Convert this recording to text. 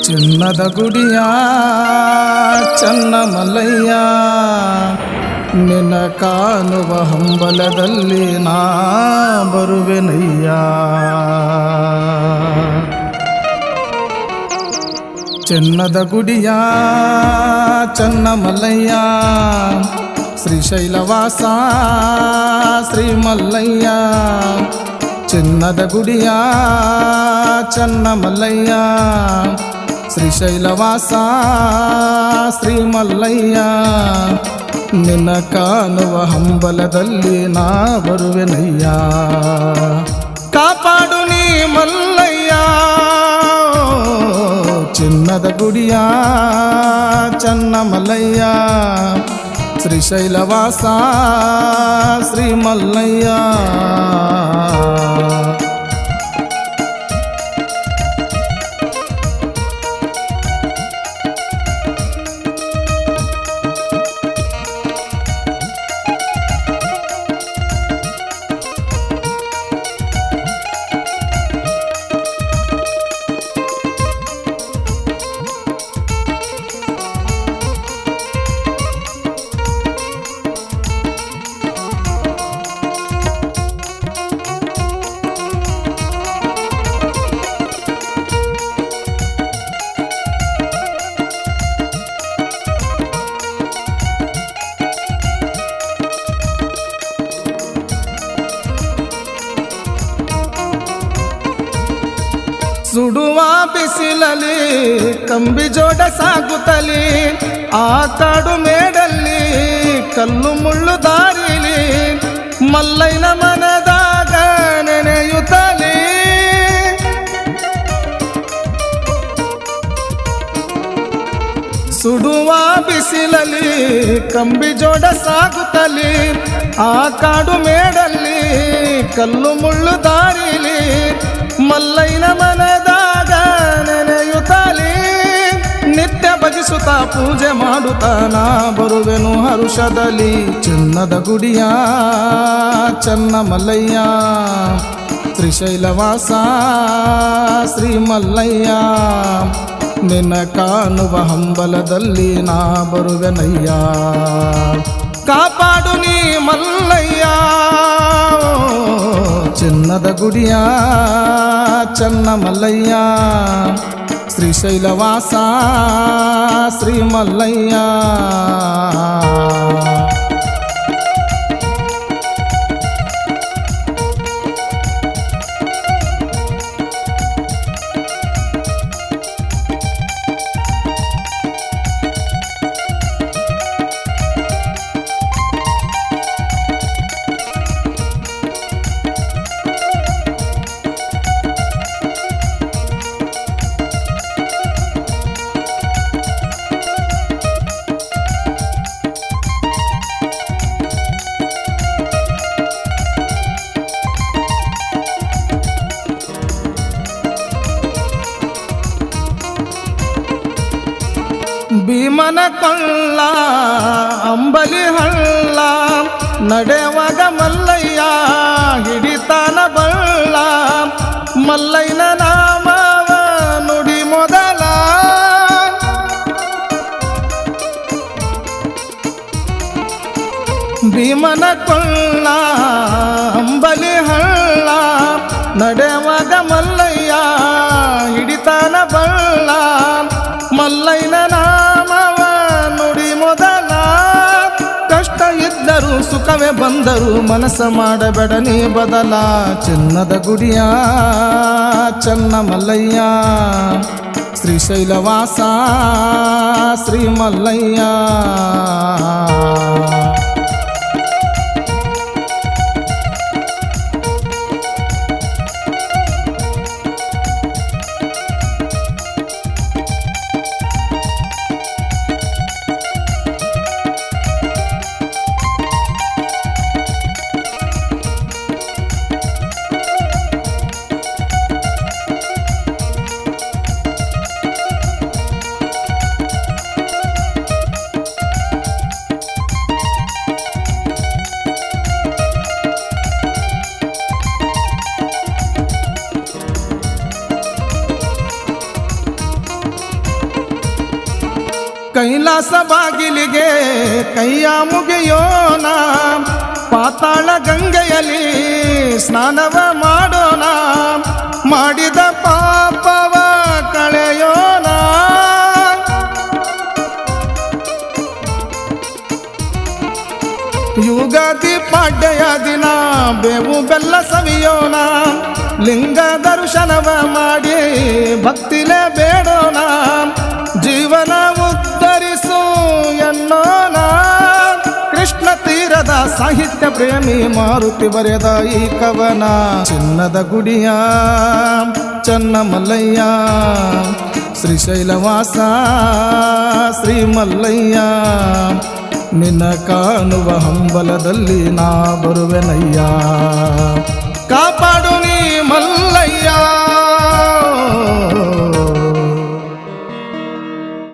ಚಿನ್ನದ ಗುಡಿಯ ಚನ್ನಮಲ್ಲಯ್ಯ ನಿನ್ನ ಕಾಣುವ ಹಂಬಲದಲ್ಲಿ ನಾ ಬರುವೆನಯ್ಯ. ಚಿನ್ನದ ಗುಡಿಯ ಚನ್ನಮಲ್ಲಯ್ಯ ಶ್ರೀಶೈಲವಾಸ ಶ್ರೀ ಮಲ್ಲಯ್ಯ. ಚಿನ್ನದ ಗುಡಿಯ ಚನ್ನಮಲ್ಲಯ್ಯ ಶ್ರೀಶೈಲವಾಸ ಶ್ರೀ ಮಲ್ಲಯ್ಯ ನಿನ್ನ ಕಾಣುವ ಹಂಬಲದಲ್ಲಿ ನಾ ಬರುವೆನಯ್ಯ. ಕಾಪಾಡು ನೀ ಮಲ್ಲಯ್ಯ ಚಿನ್ನದ ಗುಡಿಯ ಚನ್ನಮಲ್ಲಯ್ಯ ಶ್ರೀಶೈಲವಾಸ ಶ್ರೀ ಮಲ್ಲಯ್ಯ. ಸುಡುವ ಬಿಸಿಲಲ್ಲಿ ಕಂಬಿ ಜೋಡ ಸಾಗುತ್ತಲಿ ಆ ಕಾಡು ಮೇಡಲ್ಲಿ ಕಲ್ಲು ಮುಳ್ಳು ದಾರಿಲಿ ಮಲ್ಲಯ್ಯನ ಮನದಾಗ ನೆನೆಯುತ್ತಲಿ. ಸುಡುವ ಬಿಸಿಲಲ್ಲಿ ಕಂಬಿ ಜೋಡ ಸಾಗುತ್ತಲಿ ಆ ಕಾಡು ಮೇಡಲ್ಲಿ ಕಲ್ಲು ಮುಳ್ಳು ದಾರಿಲಿ ಮಲ್ಲಯ್ಯನ ಮನದಾಗ ನೆನೆಯುತ್ತಲಿ. ನಿತ್ಯ ಭಜಿಸುತ್ತಾ ಪೂಜೆ ಮಾಡುತ್ತಾ ನಾ ಬರುವೆನು ಹರುಷದಲ್ಲಿ. ಚಿನ್ನದ ಗುಡಿಯ ಚನ್ನಮಲ್ಲಯ್ಯ ಶ್ರೀಶೈಲವಾಸ ಶ್ರೀ ಮಲ್ಲಯ್ಯ ನಿನ್ನ ಕಾಣುವ ಹಂಬಲದಲ್ಲಿ ನಾ ಬರುವೆನಯ್ಯ. ಕಾಪಾಡು ನೀ ಮಲ್ಲಯ್ಯ ಚಿನ್ನದ ಗುಡಿಯ ಚನ್ನಮಲ್ಲಯ್ಯ ಶ್ರೀಶೈಲವಾಸ ಶ್ರೀ ಮಲ್ಲಯ್ಯ. ಭೀಮನ ಕೊಳ್ಳ ಅಂಬಲಿ ಹಳ್ಳ ನಡೆವಾಗ ಮಲ್ಲಯ್ಯ ಹಿಡಿತಾನ ಬಳ್ಳ. ಮಲ್ಲಯ್ಯನ ನಾಮವ ನುಡಿ ಮೊದಲ ಭೀಮನ ಕೊಳ್ಳ ಅಂಬಲಿ ಹಳ್ಳ ನಡೆವಾಗ ಮಲ್ಲಯ್ಯ ಹಿಡಿತಾನ ಬಳ್ಳ. ಮಲ್ಲಯ್ಯನ ನಾಮವ ನುಡಿ ಮೊದಲ ಕಷ್ಟ ಇದ್ದರೂ ಸುಖವೇ ಬಂದರೂ ಮನಸ್ಸ ಮಾಡಬೇಡ ನೀ ಬದಲ. ಚಿನ್ನದ ಗುಡಿಯ ಚನ್ನಮಲ್ಲಯ್ಯ ಶ್ರೀಶೈಲವಾಸ ಶ್ರೀ ಮಲ್ಲಯ್ಯ. ಕೈಲಾಸ ಬಾಗಿಲಿಗೆ ಕೈಯ ಮುಗಿಯೋಣ, ಪಾತಾಳ ಗಂಗೆಯಲ್ಲಿ ಸ್ನಾನವ ಮಾಡೋಣ, ಮಾಡಿದ ಪಾಪವ ಕಳೆಯೋಣ. ಯುಗಾದಿ ಪಾಡ್ಯಯ ದಿನ ಬೇವು ಬೆಲ್ಲ ಸವಿಯೋಣ, ಲಿಂಗ ದರ್ಶನವ ಮಾಡಿ ಭಕ್ತಿಲೇ ಬೇಡೋಣ, ಜೀವನ ಉದ್ಧರಿಸು ಎನ್ನೋಣ. ಕೃಷ್ಣ ತೀರದ ಸಾಹಿತ್ಯ ಪ್ರೇಮಿ ಮಾರುತಿ ಬರೆದ ಈ ಕವನ. ಚಿನ್ನದ ಗುಡಿಯ ಚನ್ನಮಲ್ಲಯ್ಯ, ಶ್ರೀಶೈಲವಾಸ ಶ್ರೀ ಮಲ್ಲಯ್ಯ, ನಿನ್ನ ಕಾಣುವ ಹಂಬಲದಲ್ಲಿ ನಾ ಬರುವೆನಯ್ಯ. ಕಾಪಾಡ